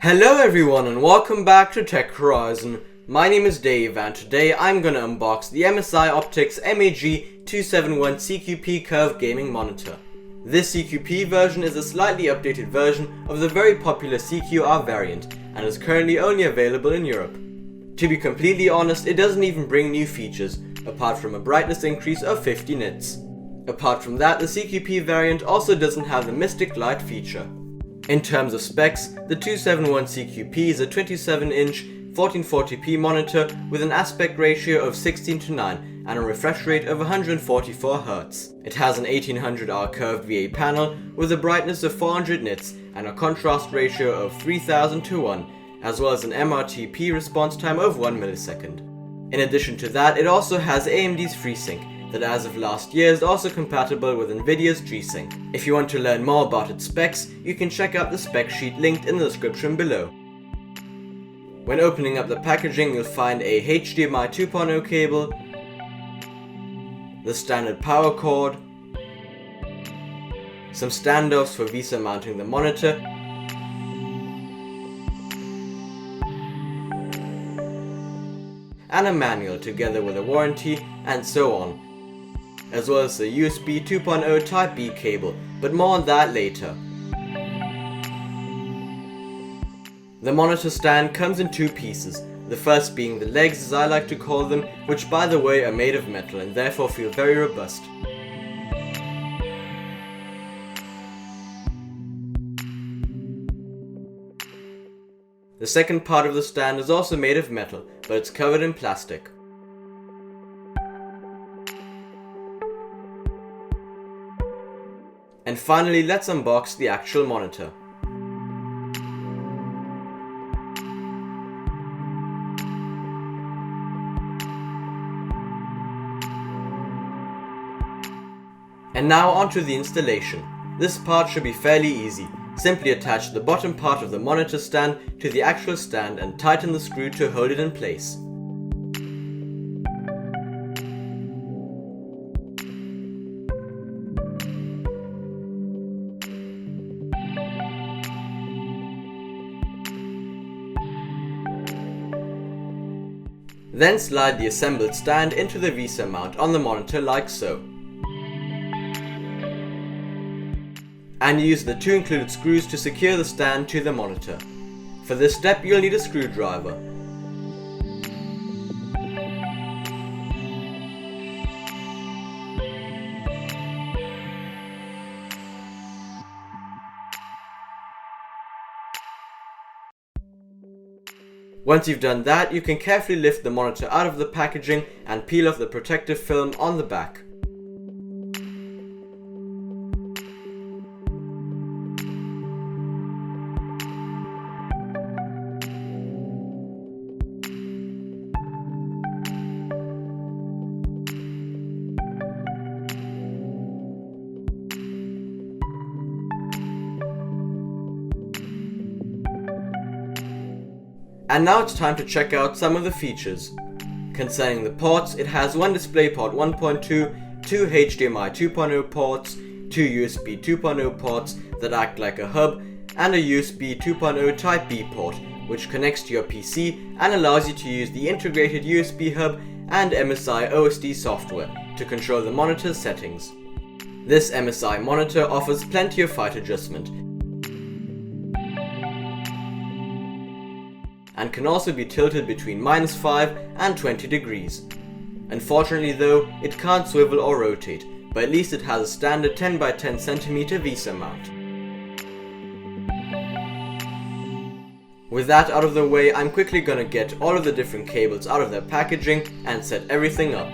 Hello everyone and welcome back to Tech Horizon. My name is Dave and today I'm gonna unbox the MSI Optix MAG 271 CQP curved gaming monitor. This CQP version is a slightly updated version of the very popular CQR variant and is currently only available in Europe. To be completely honest, it doesn't even bring new features, apart from a brightness increase of 50 nits. Apart from that, the CQP variant also doesn't have the Mystic Light feature. In terms of specs, the 271 CQP is a 27-inch 1440p monitor with an aspect ratio of 16:9 and a refresh rate of 144Hz. It has an 1800R curved VA panel with a brightness of 400 nits and a contrast ratio of 3000:1, as well as an MRTP response time of 1 millisecond. In addition to that, it also has AMD's FreeSync that as of last year is also compatible with Nvidia's G-Sync. If you want to learn more about its specs, you can check out the spec sheet linked in the description below. When opening up the packaging, you'll find a HDMI 2.0 cable, the standard power cord, some standoffs for VESA mounting the monitor, and a manual together with a warranty and so on, as well as the USB 2.0 Type B cable, but more on that later. The monitor stand comes in two pieces, the first being the legs as I like to call them, which by the way are made of metal and therefore feel very robust. The second part of the stand is also made of metal, but it's covered in plastic. And finally, let's unbox the actual monitor. And now onto the installation. This part should be fairly easy. Simply attach the bottom part of the monitor stand to the actual stand and tighten the screw to hold it in place. Then slide the assembled stand into the VESA mount on the monitor like so. And use the two included screws to secure the stand to the monitor. For this step you'll need a screwdriver. Once you've done that, you can carefully lift the monitor out of the packaging and peel off the protective film on the back. And now it's time to check out some of the features. Concerning the ports, it has one DisplayPort 1.2, two HDMI 2.0 ports, two USB 2.0 ports that act like a hub, and a USB 2.0 Type B port, which connects to your PC and allows you to use the integrated USB hub and MSI OSD software to control the monitor's settings. This MSI monitor offers plenty of height adjustment, and can also be tilted between -5 and 20 degrees. Unfortunately though, it can't swivel or rotate, but at least it has a standard 10 by 10 cm VESA mount. With that out of the way, I'm quickly gonna get all of the different cables out of their packaging and set everything up.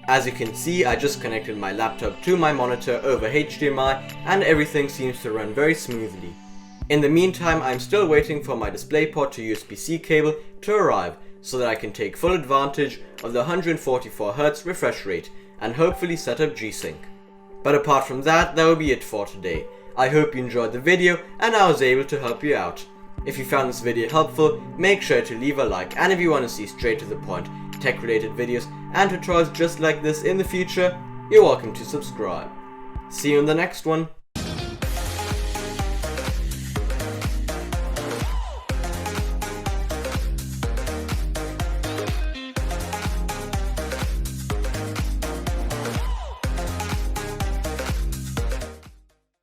As you can see, I just connected my laptop to my monitor over HDMI and everything seems to run very smoothly. In the meantime, I'm still waiting for my DisplayPort to USB-C cable to arrive so that I can take full advantage of the 144Hz refresh rate and hopefully set up G-Sync. But apart from that, that will be it for today. I hope you enjoyed the video and I was able to help you out. If you found this video helpful, make sure to leave a like, and if you want to see straight to the point, tech related videos and tutorials just like this in the future, you're welcome to subscribe. See you in the next one.